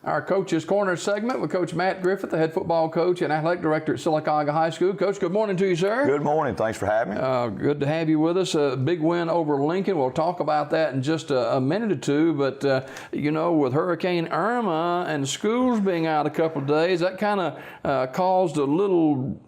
Our Coach's Corner segment with Coach Matt Griffith, the head football coach and athletic director at Sylacauga High School. Coach, good morning to you, sir. Good morning. Thanks for having me. Good to have you with us. A big win over Lincoln. We'll talk about that in just a minute or two. But, you know, with Hurricane Irma and schools being out a couple of days, that kind of caused a little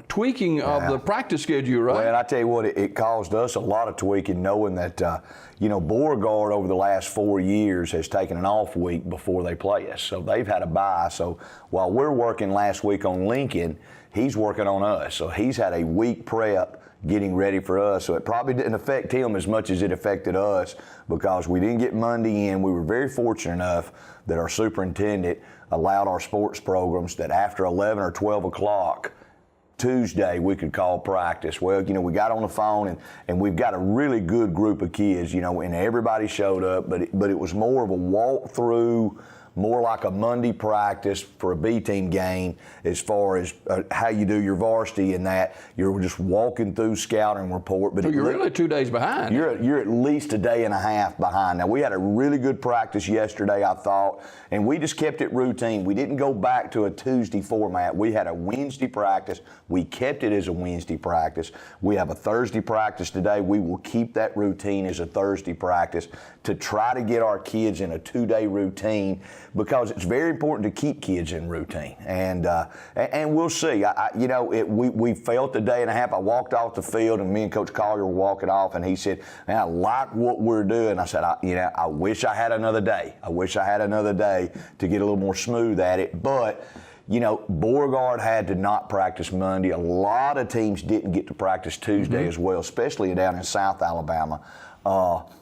tweaking of the practice schedule, right? Well, I tell you what, it caused us a lot of tweaking knowing that, you know, Beauregard over the last 4 years has taken an off week before they play us. So they've had a bye. So while we're working last week on Lincoln, he's working on us. So he's had a week prep getting ready for us. So it probably didn't affect him as much as it affected us because we didn't get Monday in. We were very fortunate enough that our superintendent allowed our sports programs that after 11 or 12 o'clock Tuesday we could call practice. Well, you know, we got on the phone and we've got a really good group of kids, you know, and everybody showed up, but it was more of a walkthrough, more like a Monday practice for a B team game as far as how you do your varsity and that. You're just walking through scouting report. But so you're really 2 days behind. You're at least a day and a half behind. Now, we had a really good practice yesterday, I thought, and we just kept it routine. We didn't go back to a Tuesday format. We had a Wednesday practice. We kept it as a Wednesday practice. We have a Thursday practice today. We will keep that routine as a Thursday practice to try to get our kids in a 2-day routine, because it's very important to keep kids in routine. And we'll see. You know, we felt a day and a half. I walked off the field, and me and Coach Collier were walking off, and he said, man, I like what we're doing. I said, you know, I wish I had another day. I wish I had another day to get a little more smooth at it. But, you know, Beauregard had to not practice Monday. A lot of teams didn't get to practice Tuesday as well, especially down in South Alabama.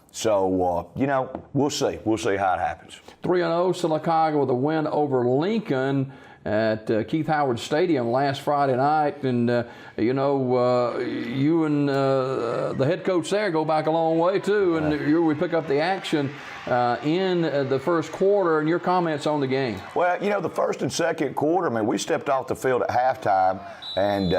So, you know, we'll see. We'll see how it happens. 3-0 Sylacauga with a win over Lincoln at Keith Howard Stadium last Friday night. And, you know, you and the head coach there go back a long way, too. And we pick up the action in the first quarter. And your comments on the game? Well, you know, the first and second quarter, I mean, we stepped off the field at halftime. And,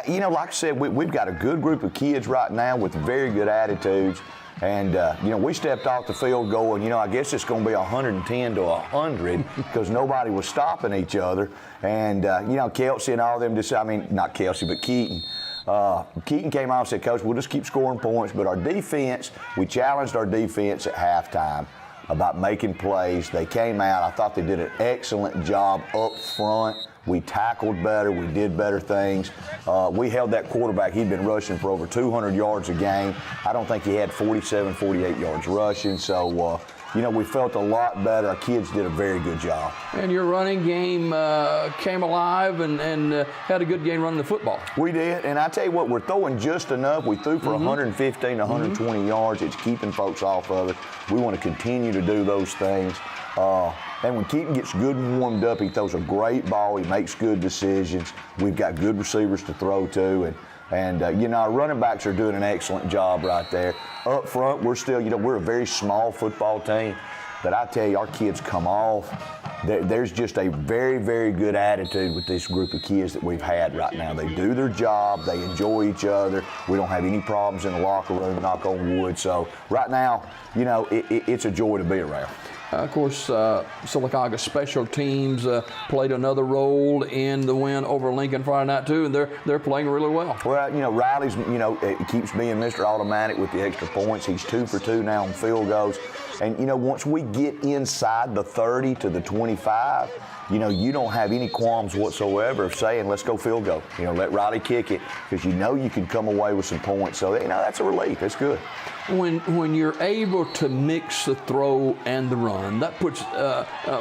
you know, like I said, we've got a good group of kids right now with very good attitudes. And, you know, we stepped off the field going, you know, I guess it's going to be 110 to 100 because nobody was stopping each other. And, you know, Kelsey and all of them just, I mean, not Kelsey, but Keaton. Keaton came out and said, Coach, we'll just keep scoring points. But our defense, we challenged our defense at halftime about making plays. They came out. I thought they did an excellent job up front. We tackled better. We did better things. We held that quarterback. He'd been rushing for over 200 yards a game. I don't think he had 47, 48 yards rushing. So, you know, we felt a lot better. Our kids did a very good job. And your running game came alive and had a good game running the football. We did. And I tell you what, we're throwing just enough. We threw for 115 to 120 yards. It's keeping folks off of it. We want to continue to do those things. And when Keaton gets good and warmed up, he throws a great ball. He makes good decisions. We've got good receivers to throw to. And you know, our running backs are doing an excellent job right there. Up front, we're still, you know, we're a very small football team. But I tell you, our kids come off. There's just a very, very good attitude with this group of kids that we've had right now. They do their job. They enjoy each other. We don't have any problems in the locker room, knock on wood. So right now, you know, it's a joy to be around. Of course, Sylacauga special teams played another role in the win over Lincoln Friday night too, and they're playing really well. Well, you know, Riley's, you know, keeps being Mr. Automatic with the extra points. He's 2 for 2 now on field goals. And, you know, once we get inside the 30 to the 25, you know, you don't have any qualms whatsoever of saying, let's go field goal. You know, let Riley kick it, because you know you can come away with some points. So, you know, that's a relief. It's good. When you're able to mix the throw and the run, that puts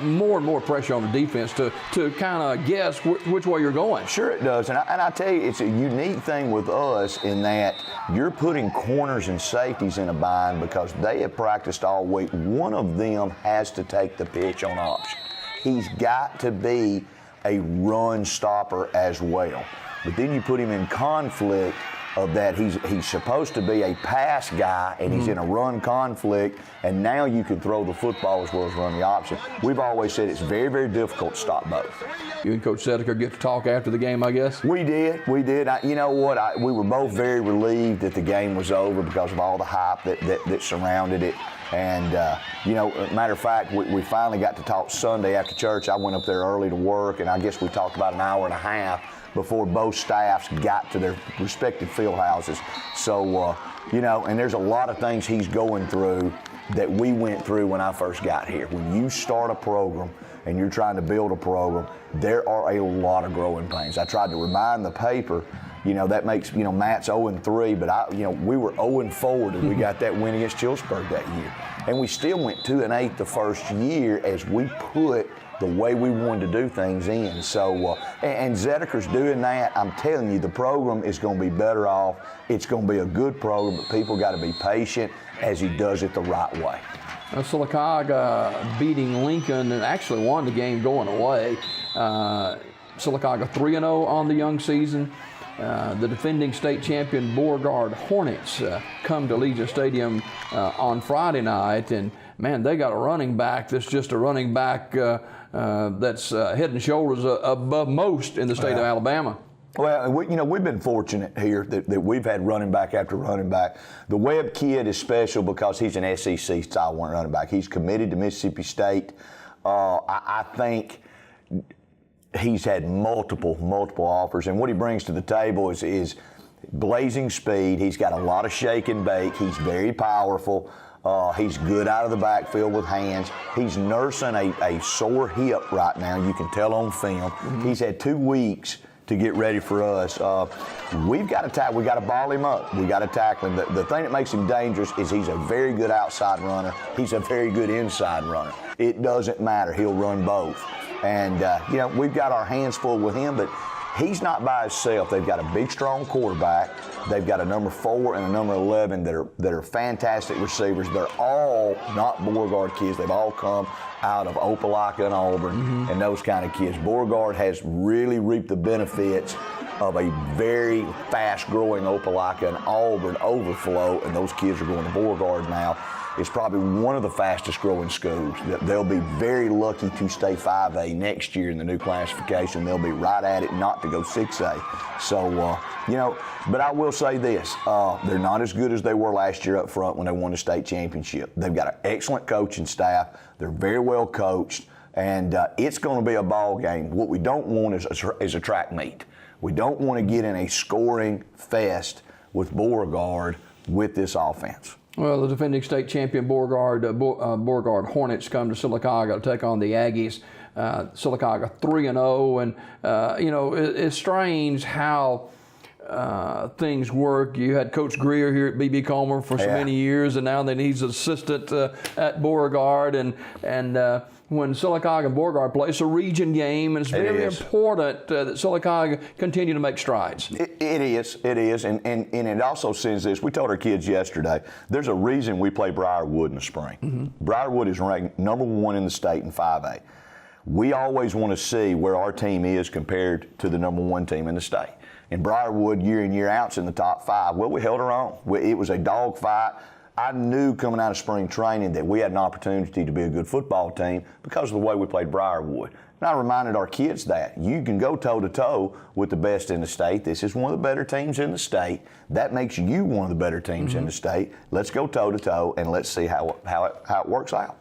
more and more pressure on the defense to kind of guess which way you're going. Sure it does. And I tell you, it's a unique thing with us in that you're putting corners and safeties in a bind because they have practiced all week. One of them has to take the pitch on option. He's got to be a run stopper as well. But then you put him in conflict of that he's supposed to be a pass guy, and he's in a run conflict, and now you can throw the football as well as run the option. We've always said it's very, very difficult to stop both. You and Coach Sedeker get to talk after the game, I guess? We did. You know what? We were both very relieved that the game was over because of all the hype that surrounded it. And, matter of fact, we finally got to talk Sunday after church. I went up there early to work, and I guess we talked about an hour and a half before both staffs got to their respective field houses. So, and there's a lot of things he's going through that we went through when I first got here. When you start a program and you're trying to build a program, there are a lot of growing pains. I tried to remind the paper, that makes, Matt's 0-3, but we were 0-4 till we got that win against Chillsburg that year. And we still went 2-8 the first year as we put the way we wanted to do things in. So, and Zedeker's doing that. I'm telling you, the program is going to be better off. It's going to be a good program, but people got to be patient as he does it the right way. Sylacauga beating Lincoln and actually won the game going away. Sylacauga 3-0 on the young season. The defending state champion Beauregard Hornets come to Legion Stadium on Friday night, and man, they got a running back that's just a running back that's head and shoulders above most in the state of Alabama. Well, we've been fortunate here that we've had running back after running back. The Webb kid is special because he's an SEC style running back. He's committed to Mississippi State. I think he's had multiple offers, and what he brings to the table is blazing speed. He's got a lot of shake and bake. He's very powerful. He's good out of the backfield with hands. He's nursing a sore hip right now. You can tell on film. Mm-hmm. He's had 2 weeks to get ready for us. We've got to ball him up. We got to tackle him. The thing that makes him dangerous is he's a very good outside runner. He's a very good inside runner. It doesn't matter. He'll run both. And, we've got our hands full with him, but he's not by himself. They've got a big, strong quarterback. They've got a number 4 and a number 11 that are fantastic receivers. They're all not Beauregard kids. They've all come out of Opelika and Auburn and those kind of kids. Beauregard has really reaped the benefits of a very fast-growing Opelika and Auburn overflow, and those kids are going to Beauregard now. It's probably one of the fastest-growing schools. They'll be very lucky to stay 5A next year in the new classification. They'll be right at it not to go 6A. So, but I will say this. They're not as good as they were last year up front when they won the state championship. They've got an excellent coaching staff. They're very well coached, and it's going to be a ball game. What we don't want is a track meet. We don't want to get in a scoring fest with Beauregard with this offense. Well, the defending state champion Beauregard Hornets come to Sylacauga to take on the Aggies. Sylacauga 3-0, and it's strange how things work. You had Coach Greer here at B.B. Comer for so many years, and now he's an assistant at Beauregard. And when Sylacauga and Beauregard play, it's a region game, and it's very important that Sylacauga continue to make strides. It is, and it also sends this. We told our kids yesterday, there's a reason we play Briarwood in the spring. Mm-hmm. Briarwood is ranked number 1 in the state in 5A. We always want to see where our team is compared to the number 1 team in the state. And Briarwood, year in, year out, is in the top 5. Well, we held our own. It was a dog fight. I knew coming out of spring training that we had an opportunity to be a good football team because of the way we played Briarwood. And I reminded our kids that you can go toe-to-toe with the best in the state. This is one of the better teams in the state. That makes you one of the better teams in the state. Let's go toe-to-toe, and let's see how it works out.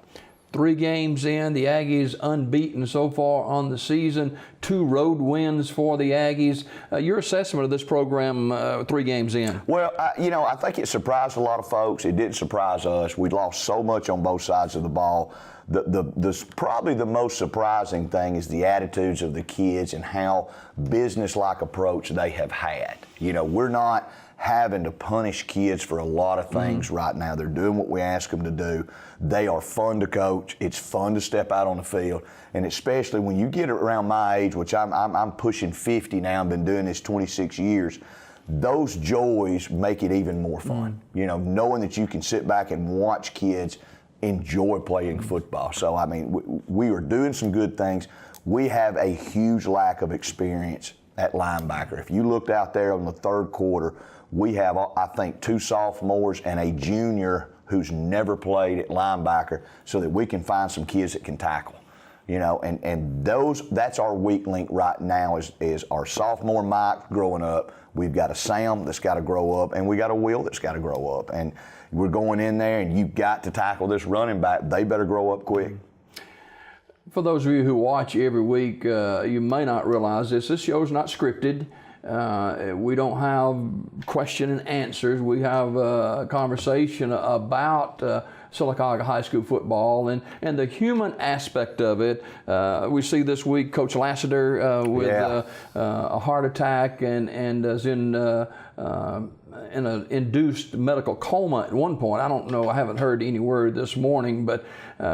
3 games in, the Aggies unbeaten so far on the season, 2 road wins for the Aggies. Your assessment of this program 3 games in? Well, I think it surprised a lot of folks. It didn't surprise us. We lost so much on both sides of the ball. Probably the most surprising thing is the attitudes of the kids and how business-like approach they have had. We're not having to punish kids for a lot of things right now. They're doing what we ask them to do. They are fun to coach. It's fun to step out on the field, and especially when you get around my age, which I'm pushing 50 now. I've been doing this 26 years. Those joys make it even more fun. Knowing that you can sit back and watch kids enjoy playing football. So we are doing some good things. We have a huge lack of experience at linebacker. If you looked out there in the 3rd quarter, we have, I think, 2 sophomores and a junior who's never played at linebacker so that we can find some kids that can tackle. and that's our weak link right now is our sophomore Mike growing up. We've got a Sam that's got to grow up, and we got a Will that's got to grow up. And we're going in there, and you've got to tackle this running back. They better grow up quick. For those of you who watch every week, you may not realize this. This show's not scripted. We don't have question and answers. We have a conversation about Sylacauga High School football and the human aspect of it. We see this week Coach Lassiter with a heart attack and is in an induced medical coma at one point. I don't know. I haven't heard any word this morning, but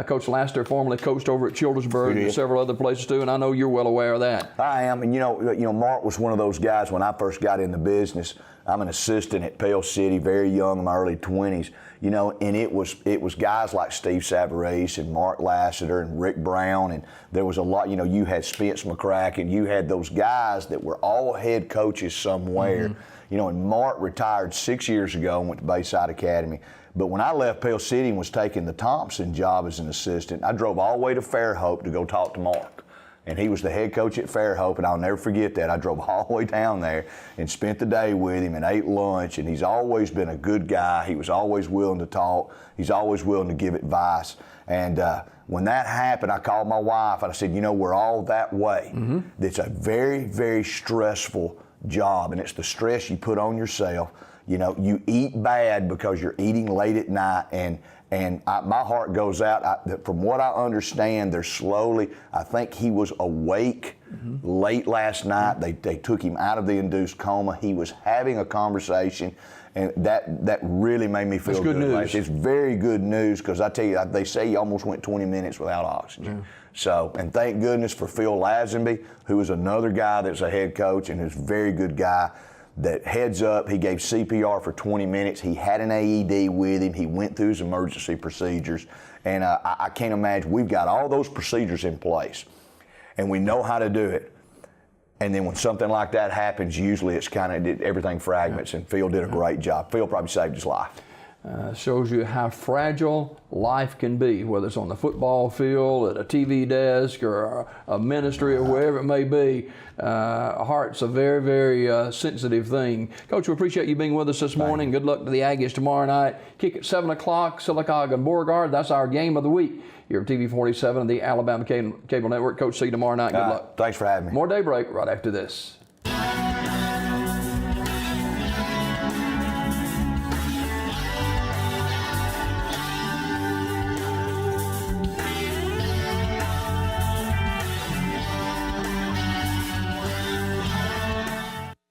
Coach Lassiter formerly coached over at Childersburg and several other places too, and I know you're well aware of that. I am, and you know, Mark was one of those guys when I first got in the business. I'm an assistant at Pell City, very young, in my early 20s, and it was guys like Steve Savarese and Mark Lassiter and Rick Brown, and there was a lot, you had Spence McCracken, you had those guys that were all head coaches somewhere. And Mark retired 6 years ago and went to Bayside Academy. But when I left Pell City and was taking the Thompson job as an assistant, I drove all the way to Fairhope to go talk to Mark. And he was the head coach at Fairhope, and I'll never forget that. I drove all the way down there and spent the day with him and ate lunch, and he's always been a good guy. He was always willing to talk. He's always willing to give advice. And when that happened, I called my wife, and I said, we're all that way. It's a very, very stressful job, and it's the stress you put on yourself. You eat bad because you're eating late at night, and my heart goes out. From what I understand, they're slowly, I think he was awake late last night. They took him out of the induced coma. He was having a conversation, and that really made me feel good. News. It's very good news, because I tell you, they say he almost went 20 minutes without oxygen. So, and thank goodness for Phil Lazenby, who is another guy that's a head coach and is a very good guy that heads up. He gave CPR for 20 minutes. He had an AED with him. He went through his emergency procedures. And I can't imagine, we've got all those procedures in place, and we know how to do it. And then when something like that happens, usually it's kind of everything fragments, and Phil did a great job. Phil probably saved his life. Shows you how fragile life can be, whether it's on the football field, at a TV desk, or a ministry, or wherever it may be. A heart's a very, very sensitive thing. Coach, we appreciate you being with us this morning. Good luck to the Aggies tomorrow night. Kick at 7 o'clock, Sylacauga and Beauregard. That's our game of the week here at TV 47 and the Alabama Cable Network. Coach, see you tomorrow night. Good luck. Thanks for having me. More Daybreak right after this.